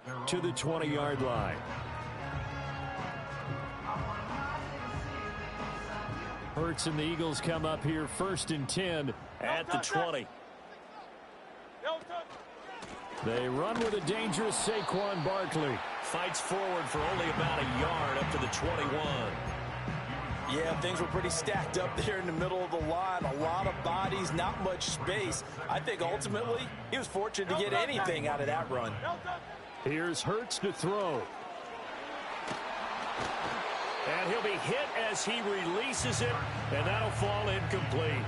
out to the 20-yard line. Hurts and the Eagles come up here 1st and 10 at the 20. They run with a dangerous Saquon Barkley. Fights forward for only about a yard up to the 21. Yeah, things were pretty stacked up there in the middle of the line. A lot of bodies, not much space. I think ultimately he was fortunate to get anything out of that run. Here's Hurts to throw. And he'll be hit as he releases it, and that'll fall incomplete.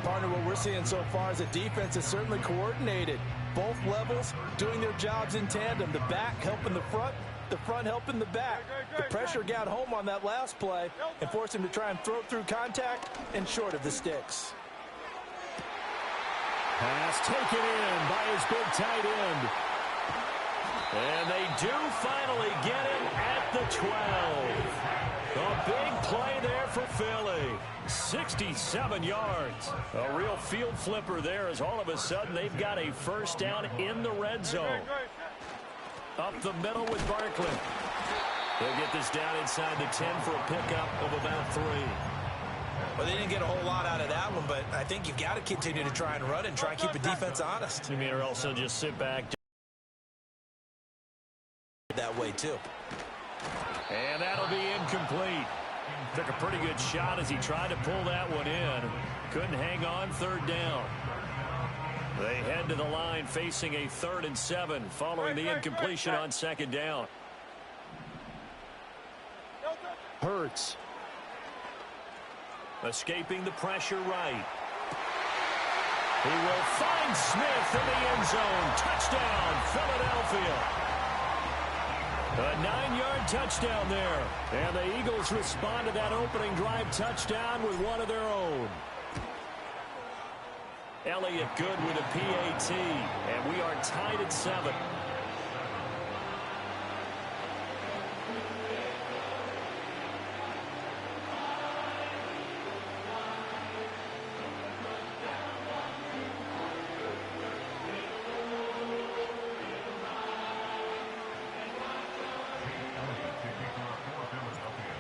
Partner, what we're seeing so far is a defense is certainly coordinated. Both levels doing their jobs in tandem. The back helping the front helping the back. The pressure got home on that last play and forced him to try and throw through contact and short of the sticks. Pass taken in by his big tight end. And they do finally get him at the 12. A big play there for Philly. 67 yards. A real field flipper there as all of a sudden they've got a first down in the red zone. Up the middle with Barkley. They'll get this down inside the 10 for a pickup of about 3. Well, they didn't get a whole lot out of that one, but I think you've got to continue to try and run and try and keep the defense honest. You mean, or also just sit back. That way, too. And that'll be incomplete. Took a pretty good shot as he tried to pull that one in. Couldn't hang on 3rd down. They head to the line facing a 3rd and 7 following the incompletion on 2nd down. Hurts. Escaping the pressure right. He will find Smith in the end zone. Touchdown, Philadelphia. A 9-yard touchdown there. And the Eagles respond to that opening drive touchdown with one of their own. Elliott good with a PAT. And we are tied at 7.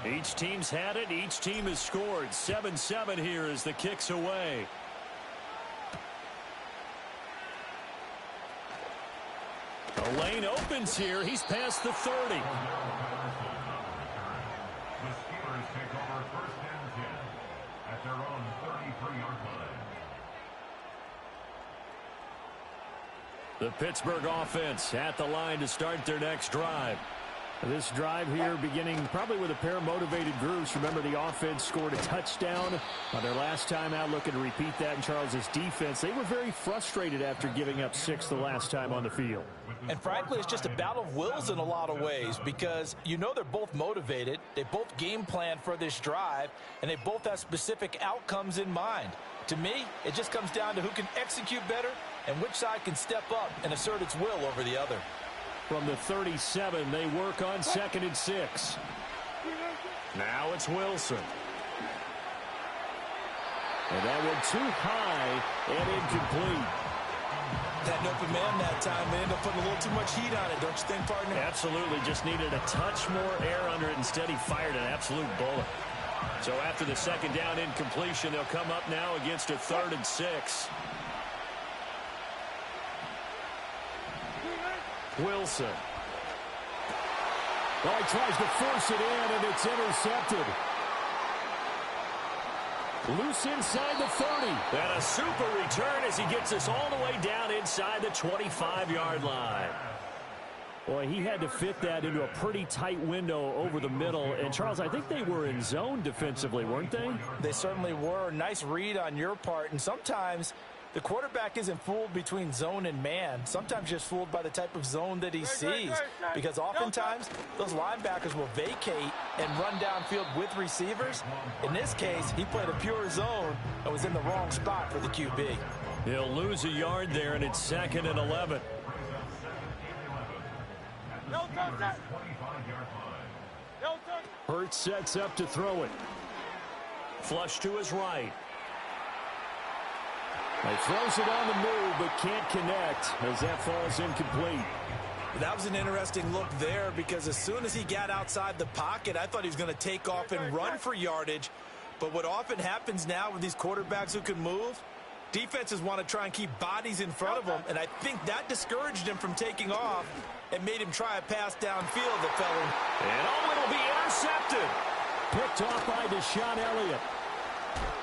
Each team's had it. Each team has scored. 7-7 here as the kick's away. The lane opens here. He's past the 30. The Pittsburgh offense at the line to start their next drive. This drive here beginning probably with a pair of motivated groups. Remember, the offense scored a touchdown on their last time out, looking to repeat that in Charles's defense. They were very frustrated after giving up 6 the last time on the field. And frankly, it's just a battle of wills in a lot of ways because you know they're both motivated. They both game plan for this drive, and they both have specific outcomes in mind. To me, it just comes down to who can execute better and which side can step up and assert its will over the other. From the 37, they work on 2nd and 6. Now it's Wilson. And that went too high and incomplete. That open man that time, they ended up putting a little too much heat on it, don't you think, partner? Absolutely. Just needed a touch more air under it. Instead, he fired an absolute bullet. So after the 2nd down incompletion, they'll come up now against a 3rd and 6. Wilson. Well, he tries to force it in, and it's intercepted. Loose inside the 30. And a super return as he gets us all the way down inside the 25-yard line. Boy, he had to fit that into a pretty tight window over the middle. And, Charles, I think they were in zone defensively, weren't they? They certainly were. Nice read on your part. And sometimes the quarterback isn't fooled between zone and man. Sometimes just fooled by the type of zone that he sees. Because oftentimes, those linebackers will vacate and run downfield with receivers. In this case, he played a pure zone and was in the wrong spot for the QB. He'll lose a yard there, and it's 2nd and 11. Hurts sets up to throw it. Flush to his right. He throws it on the move, but can't connect as that falls incomplete. That was an interesting look there because as soon as he got outside the pocket, I thought he was going to take off and run for yardage. But what often happens now with these quarterbacks who can move, defenses want to try and keep bodies in front of them, and I think that discouraged him from taking off and made him try a pass downfield that fell in. And it'll be intercepted. Picked off by Deshaun Elliott.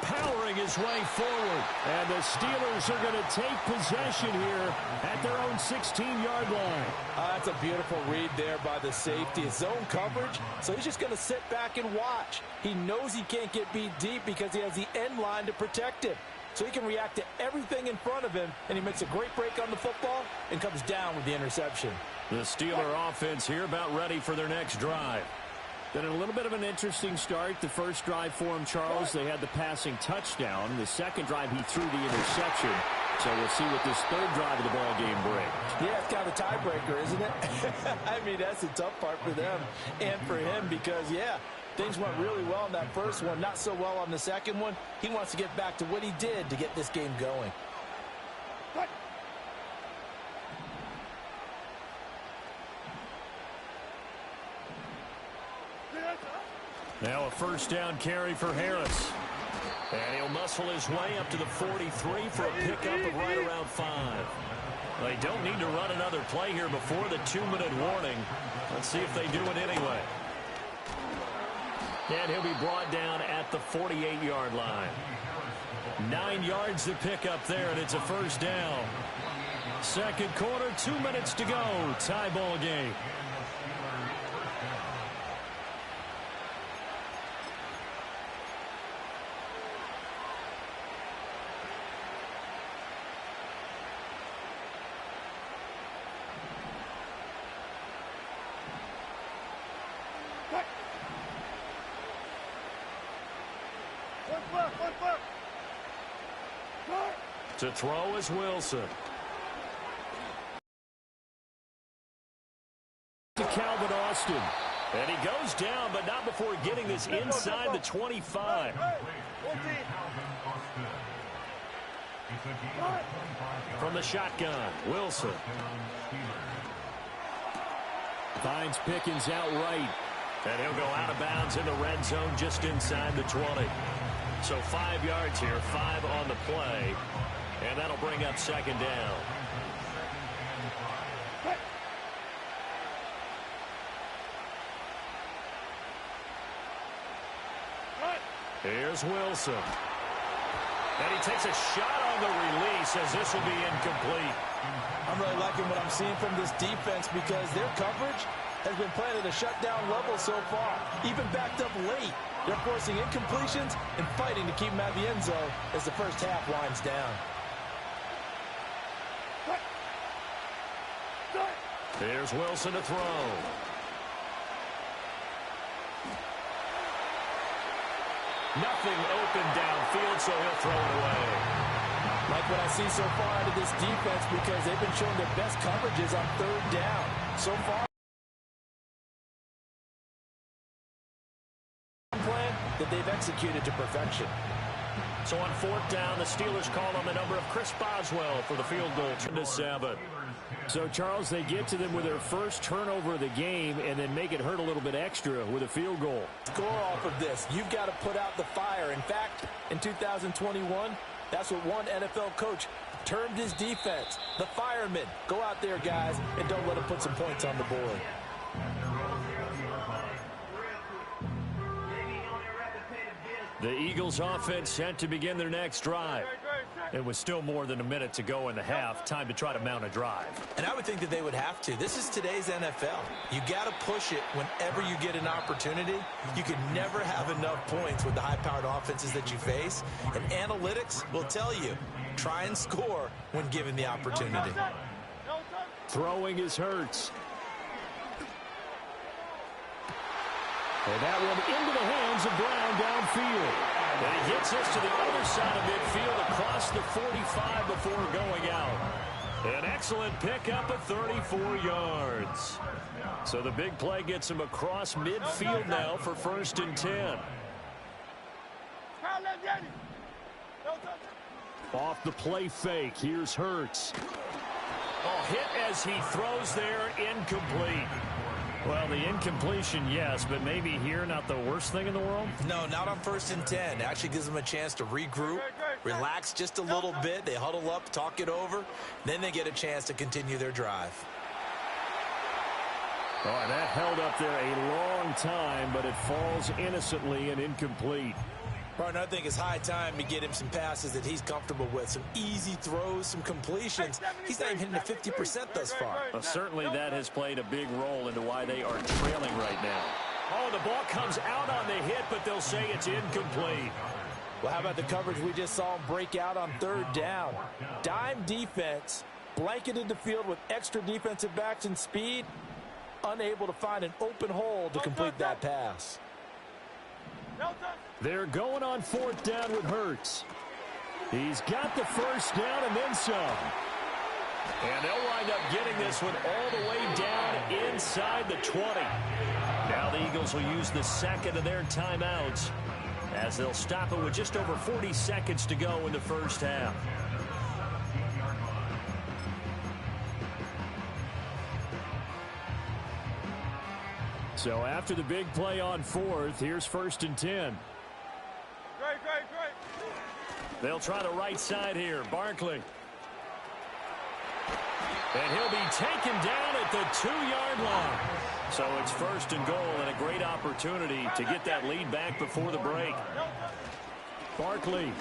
Powering his way forward. And the Steelers are going to take possession here at their own 16-yard line. That's a beautiful read there by the safety. It's zone coverage, so he's just going to sit back and watch. He knows he can't get beat deep because he has the end line to protect him. So he can react to everything in front of him, and he makes a great break on the football and comes down with the interception. The Steeler offense here about ready for their next drive. Then a little bit of an interesting start. The first drive for him, Charles, they had the passing touchdown. The second drive, he threw the interception. So we'll see what this third drive of the ball game brings. Yeah, it's kind of a tiebreaker, isn't it? I mean, that's the tough part for them and for him because, yeah, things went really well in that first one, not so well on the second one. He wants to get back to what he did to get this game going. Now a first down carry for Harris. And he'll muscle his way up to the 43 for a pickup of right around 5. They don't need to run another play here before the 2-minute warning. Let's see if they do it anyway. And he'll be brought down at the 48-yard line. 9 yards to pick up there, and it's a first down. Second quarter, 2 minutes to go. Tie ball game. To throw is Wilson. To Calvin Austin. And he goes down, but not before getting this inside the 25. From the shotgun, Wilson. Finds Pickens outright. And he'll go out of bounds in the red zone just inside the 20. So 5 yards here, 5 on the play. And that'll bring up second down. Here's Wilson. And he takes a shot on the release as this will be incomplete. I'm really liking what I'm seeing from this defense because their coverage has been playing at a shutdown level so far. Even backed up late. They're forcing incompletions and fighting to keep them out of the end zone as the first half winds down. Here's Wilson to throw. Nothing open downfield, so he'll throw it away. Like what I see so far out of this defense because they've been showing their best coverages on third down. So far, plan that they've executed to perfection. So on fourth down, the Steelers call on the number of Chris Boswell for the field goal to 7. So, Charles, they get to them with their first turnover of the game and then make it hurt a little bit extra with a field goal. Score off of this. You've got to put out the fire. In fact, in 2021, that's what one NFL coach termed his defense. The firemen. Go out there, guys, and don't let them put some points on the board. The Eagles offense set to begin their next drive. It was still more than a minute to go in the half. Time to try to mount a drive. And I would think that they would have to. This is today's NFL. You got to push it whenever you get an opportunity. You can never have enough points with the high-powered offenses that you face. And analytics will tell you, try and score when given the opportunity. Throwing is Hurts. And that one into the hands of Brown downfield. And he gets us to the other side of midfield across the 45 before going out. An excellent pickup of 34 yards. So the big play gets him across midfield now for 1st and 10. Off the play fake, here's Hurts. Oh, hit as he throws there, incomplete. Well, the incompletion, yes, but maybe here not the worst thing in the world? No, not on 1st and 10. Actually gives them a chance to regroup, relax just a little bit. They huddle up, talk it over. Then they get a chance to continue their drive. Oh, that held up there a long time, but it falls innocently and incomplete. Partner, I think it's high time to get him some passes that he's comfortable with. Some easy throws, some completions. He's not even hitting the 50% thus far. Well, certainly that has played a big role into why they are trailing right now. Oh, the ball comes out on the hit, but they'll say it's incomplete. Well, how about the coverage we just saw him break out on 3rd down? Dime defense, blanketed the field with extra defensive backs and speed, unable to find an open hole to complete that pass. They're going on 4th down with Hurts. He's got the 1st down and then some. And they'll wind up getting this one all the way down inside the 20. Now the Eagles will use the 2nd of their timeouts as they'll stop it with just over 40 seconds to go in the 1st half. So after the big play on 4th, here's 1st and 10. They'll try the right side here. Barkley. And he'll be taken down at the 2-yard line. So it's 1st and goal and a great opportunity to get that lead back before the break. Barkley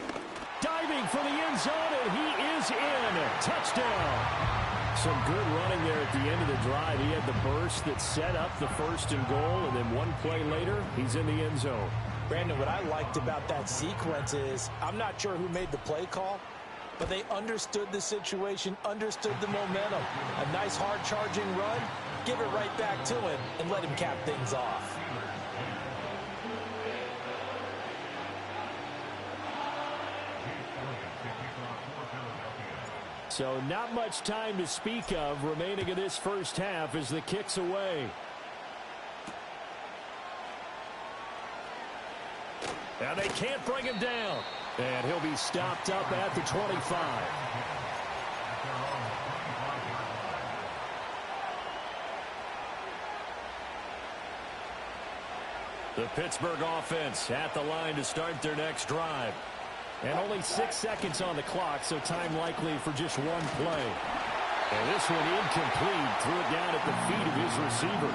diving for the end zone, and he is in. Touchdown. Some good running there at the end of the drive. He had the burst that set up the 1st and goal, and then one play later, he's in the end zone. Brandon, what I liked about that sequence is I'm not sure who made the play call, but they understood the situation, understood the momentum. A nice hard charging run, give it right back to him, and let him cap things off. So not much time to speak of remaining in this 1st half as the kick's away. Now they can't bring him down. And he'll be stopped up at the 25. The Pittsburgh offense at the line to start their next drive. And only 6 seconds on the clock, so time likely for just one play. And this one incomplete. Threw it down at the feet of his receiver.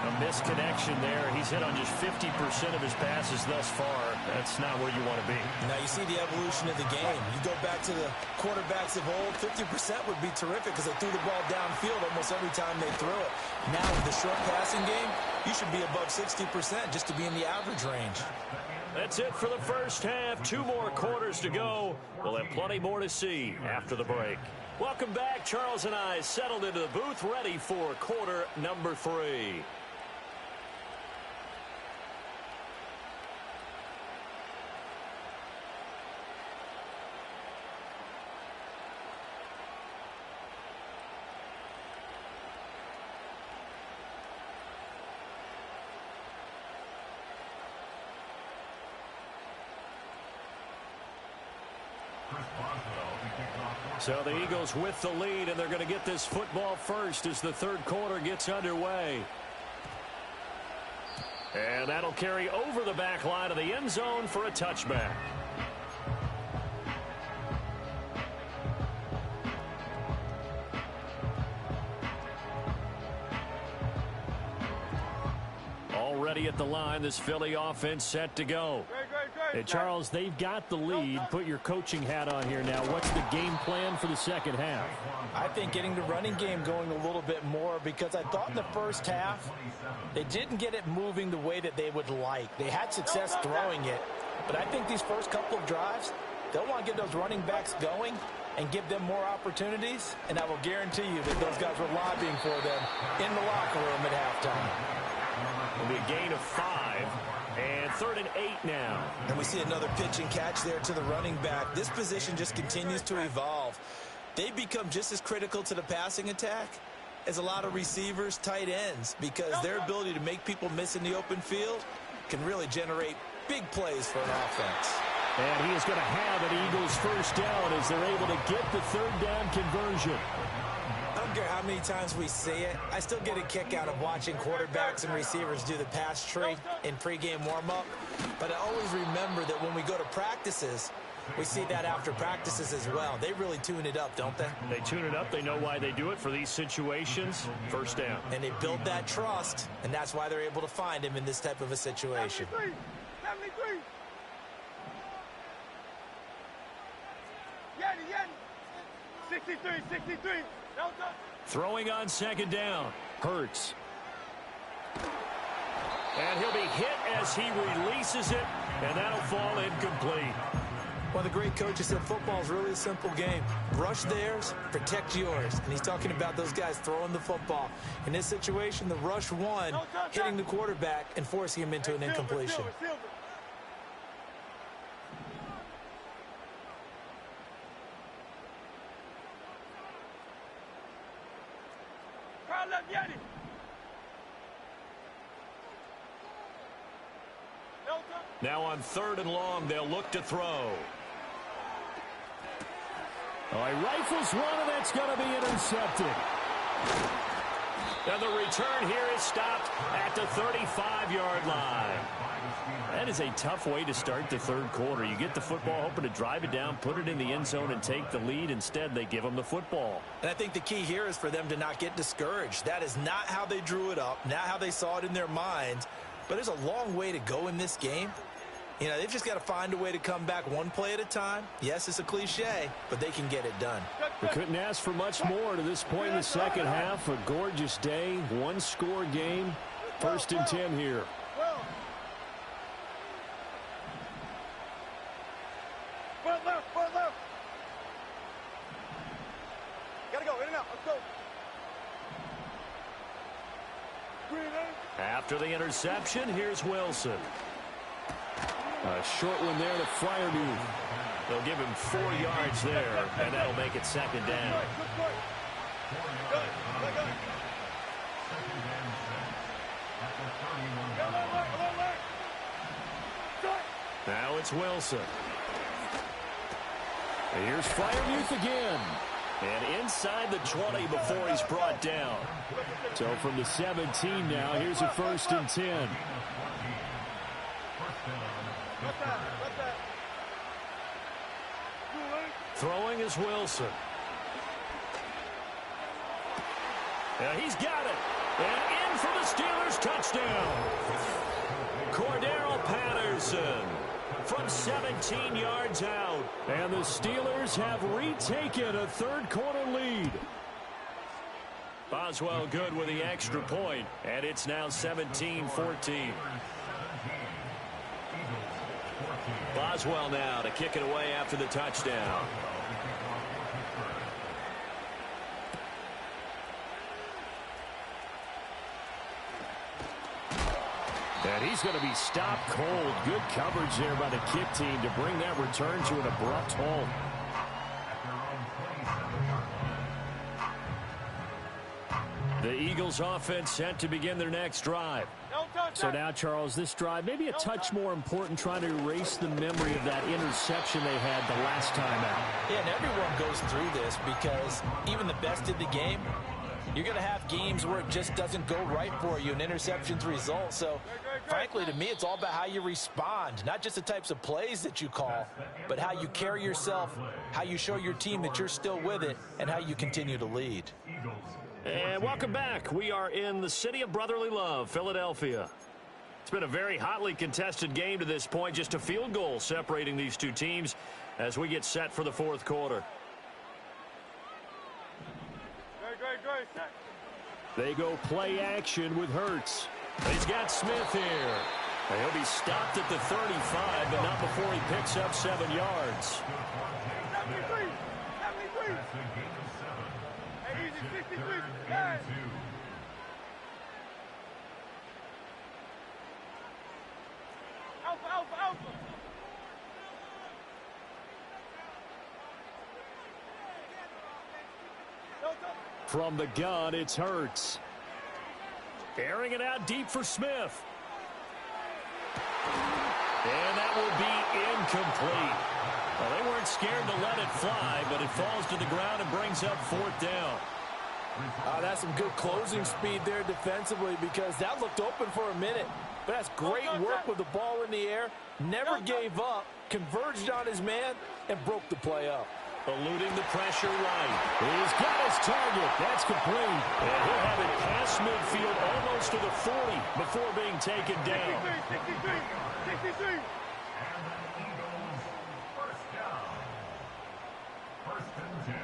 A misconnection there. He's hit on just 50% of his passes thus far. That's not where you want to be. Now you see the evolution of the game. You go back to the quarterbacks of old, 50% would be terrific because they threw the ball downfield almost every time they threw it. Now with the short passing game, you should be above 60% just to be in the average range. That's it for the 1st half. 2 more quarters to go. We'll have plenty more to see after the break. Welcome back. Charles and I settled into the booth ready for quarter number 3. So the Eagles with the lead, and they're going to get this football first as the 3rd quarter gets underway. And that'll carry over the back line of the end zone for a touchback. Already at the line, this Philly offense set to go. Hey, Charles, they've got the lead. Put your coaching hat on here now. What's the game plan for the 2nd half? I think getting the running game going a little bit more because I thought in the 1st half they didn't get it moving the way that they would like. They had success throwing it, but I think these first couple of drives, they'll want to get those running backs going and give them more opportunities, and I will guarantee you that those guys were lobbying for them in the locker room at halftime. It'll be a gain of 5. And 3rd and 8 now. And we see another pitch and catch there to the running back. This position just continues to evolve. They become just as critical to the passing attack as a lot of receivers, tight ends, because their ability to make people miss in the open field can really generate big plays for an offense. And he is going to have an Eagles 1st down as they're able to get the 3rd down conversion. care how many times we see it, I still get a kick out of watching quarterbacks and receivers do the pass tree in pregame warm-up. But I always remember that when we go to practices, we see that after practices as well. They really tune it up, don't they? They tune it up. They know why they do it for these situations. First down. And they build that trust, and that's why they're able to find him in this type of a situation. 73. Yanni. 63. Throwing on second down. Hurts. And he'll be hit as he releases it, and that'll fall incomplete. One of the great coaches said football is really a simple game. Rush theirs, protect yours. And he's talking about those guys throwing the football. In this situation, the rush won, hitting the quarterback and forcing him into an incompletion. Now on 3rd and long, they'll look to throw. Oh, he rifles one, and that's going to be intercepted. And the return here is stopped at the 35-yard line. That is a tough way to start the third quarter. You get the football, hoping to drive it down, put it in the end zone, and take the lead. Instead, they give them the football. And I think the key here is for them to not get discouraged. That is not how they drew it up, not how they saw it in their minds. But there's a long way to go in this game. You know, they've just got to find a way to come back one play at a time. Yes, it's a cliche, but they can get it done. We couldn't ask for much more to this point in the second half. A gorgeous day, one-score game. 1st and 10 here. Foot left. Gotta go, in and out, let's go. After the interception, here's Wilson. A short one there to Fryermuth. They'll give him 4 yards there, and that'll make it second down. Now it's Wilson. And here's Fryermuth again. And inside the 20 before he's brought down. So from the 17 now, here's a 1st and 10. Throwing is Wilson. And he's got it. And in for the Steelers touchdown. Cordero Patterson from 17 yards out. And the Steelers have retaken a third quarter lead. Boswell good with the extra point, and it's now 17-14. Boswell now to kick it away after the touchdown. And he's going to be stopped cold. Good coverage there by the kick team to bring that return to an abrupt halt. The Eagles offense set to begin their next drive. So now, Charles, this drive maybe a touch more important, trying to erase the memory of that interception they had the last time out. Yeah, and everyone goes through this because even the best in the game, you're going to have games where it just doesn't go right for you, and interceptions result. So, frankly, to me, it's all about how you respond, not just the types of plays that you call, but how you carry yourself, how you show your team that you're still with it, and how you continue to lead. And welcome back. We are in the city of brotherly love, Philadelphia. It's been a very hotly contested game to this point. Just a field goal separating these two teams as we get set for the fourth quarter. They go play action with Hurts. He's got Smith here. And he'll be stopped at the 35, but not before he picks up 7 yards. 73. Hey, easy, 63. Yes. Alpha. From the gun, it's Hurts. Airing it out deep for Smith. And that will be incomplete. Well, they weren't scared to let it fly, but it falls to the ground and brings up 4th down. That's some good closing speed there defensively because that looked open for a minute. But that's great work with the ball in the air. Never gave up, converged on his man, and broke the play up. Eluding the pressure right. He's got his target. That's complete. And he'll have it past midfield almost to the 40 before being taken down. 63, 63.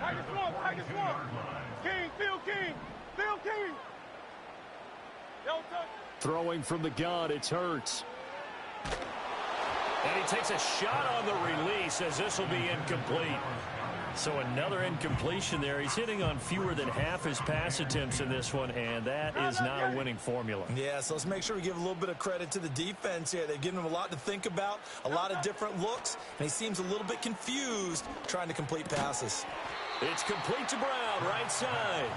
Tiger Swamp. King, Phil King. Phil King. Throwing from the gun, it's Hurts. And he takes a shot on the release as this will be incomplete. So another incompletion there. He's hitting on fewer than half his pass attempts in this one, and that is not a winning formula. Yeah, so let's make sure we give a little bit of credit to the defense here. They've given him a lot to think about, a lot of different looks, and he seems a little bit confused trying to complete passes. It's complete to Brown, right side.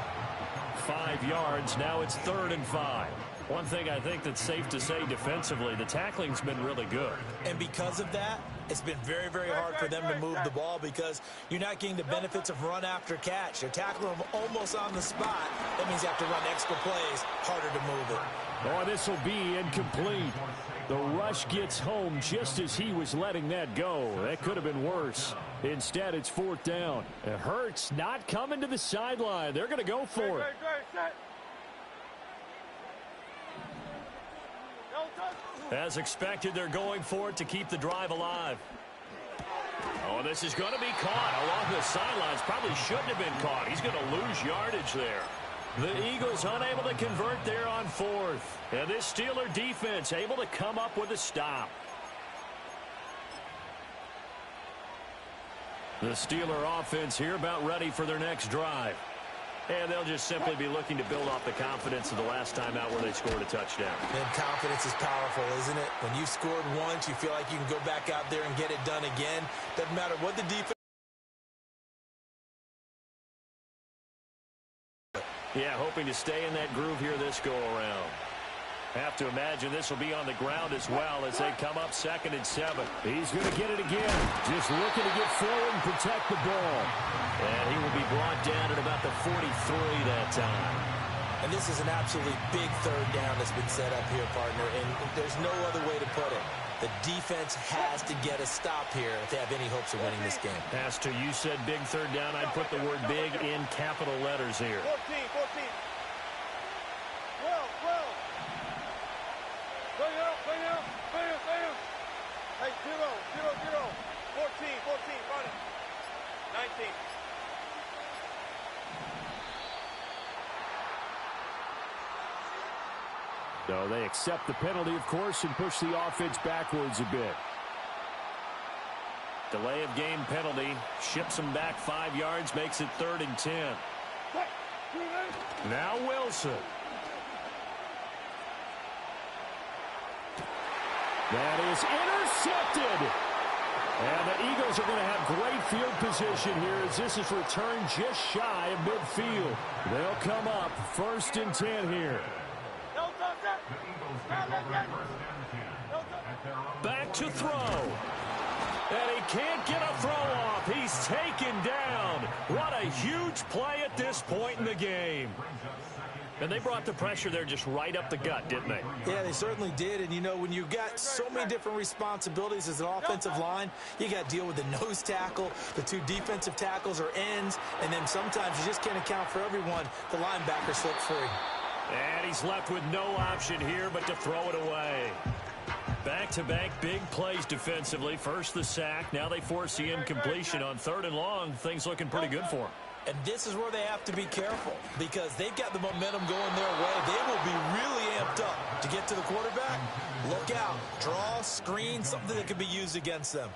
5 yards, now it's 3rd and 5. One thing I think that's safe to say defensively, the tackling's been really good. And because of that, it's been very, very hard for them to move the ball because you're not getting the benefits of run after catch. You're tackling them almost on the spot. That means you have to run extra plays, harder to move it. Oh, this will be incomplete. The rush gets home just as he was letting that go. That could have been worse. Instead, it's 4th down. It hurts not coming to the sideline. They're going to go for it. As expected, they're going for it to keep the drive alive. Oh, this is going to be caught along the sidelines. Probably shouldn't have been caught. He's going to lose yardage there. The Eagles unable to convert there on 4th. And this Steeler defense able to come up with a stop. The Steeler offense here about ready for their next drive. And they'll just simply be looking to build off the confidence of the last time out where they scored a touchdown. And confidence is powerful, isn't it? When you've scored once, you feel like you can go back out there and get it done again. Doesn't matter what the defense. Yeah, hoping to stay in that groove here this go-around. Have to imagine this will be on the ground as well as they come up 2nd and 7. He's going to get it again. Just looking to get forward and protect the ball. And he will be brought down at about the 43 that time. And this is an absolutely big 3rd down that's been set up here, partner. And there's no other way to put it. The defense has to get a stop here if they have any hopes of winning this game. Pastor, you said big 3rd down. I'd put the word big in capital letters here. 14, 14. 12, 12. Play out. Hey, 0, 0, 0. 14, 14, run it. 19. No, they accept the penalty, of course, and push the offense backwards a bit. Delay of game penalty. Ships them back 5 yards, makes it 3rd and 10. Now Wilson. That is intercepted. And the Eagles are going to have great field position here as this is returned just shy of midfield. They'll come up 1st and 10 here. Back to throw. And he can't get a throw off. He's taken down. What a huge play at this point in the game. And they brought the pressure there just right up the gut, didn't they? Yeah, they certainly did. And, you know, when you've got so many different responsibilities as an offensive line, you got to deal with the nose tackle, the 2 defensive tackles or ends, and then sometimes you just can't account for everyone. The linebacker slipped free. And he's left with no option here but to throw it away. Back-to-back big plays defensively. First the sack. Now they force the incompletion on 3rd and long. Things looking pretty good for them. And this is where they have to be careful because they've got the momentum going their way. They will be really amped up to get to the quarterback. Look out. Draw, screen, something that could be used against them.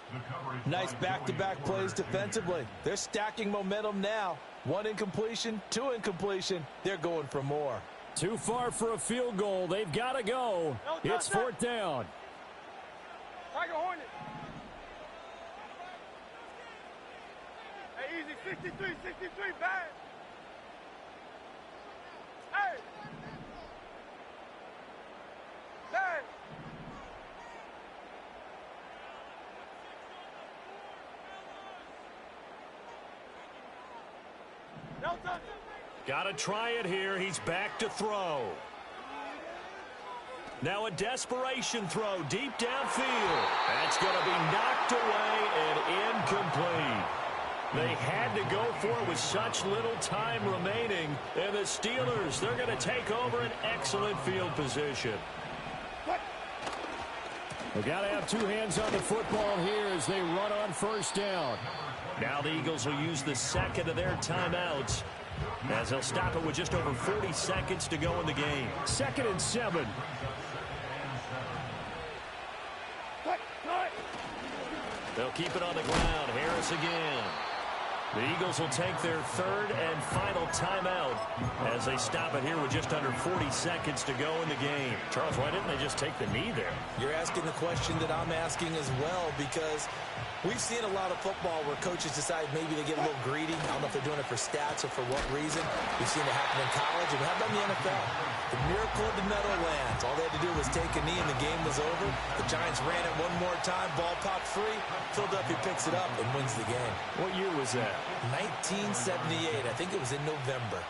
Nice back-to-back plays defensively. They're stacking momentum now. 1 incompletion, 2 incompletion. They're going for more. Too far for a field goal. They've got to go. It's 4th down. Tiger Hornet. Hey, easy. 63, 63, bang. Hey. Bang. No touch. Got to try it here. He's back to throw. Now a desperation throw deep downfield. That's going to be knocked away and incomplete. They had to go for it with such little time remaining. And the Steelers, they're going to take over an excellent field position. We've got to have two hands on the football here as they run on first down. Now the Eagles will use the second of their timeouts as they'll stop it with just over 40 seconds to go in the game. 2nd and 7. They'll keep it on the ground. Harris again. The Eagles will take their third and final timeout as they stop it here with just under 40 seconds to go in the game. Charles, why didn't they just take the knee there? You're asking the question that I'm asking as well, because we've seen a lot of football where coaches decide maybe they get a little greedy. I don't know if they're doing it for stats or for what reason. We've seen it happen in college, and how about in the NFL? The miracle of the Meadowlands. All they had to do was take a knee, and the game was over. The Giants ran it one more time. Ball popped free. Philadelphia picks it up and wins the game. What year was that? 1978. I think it was in November.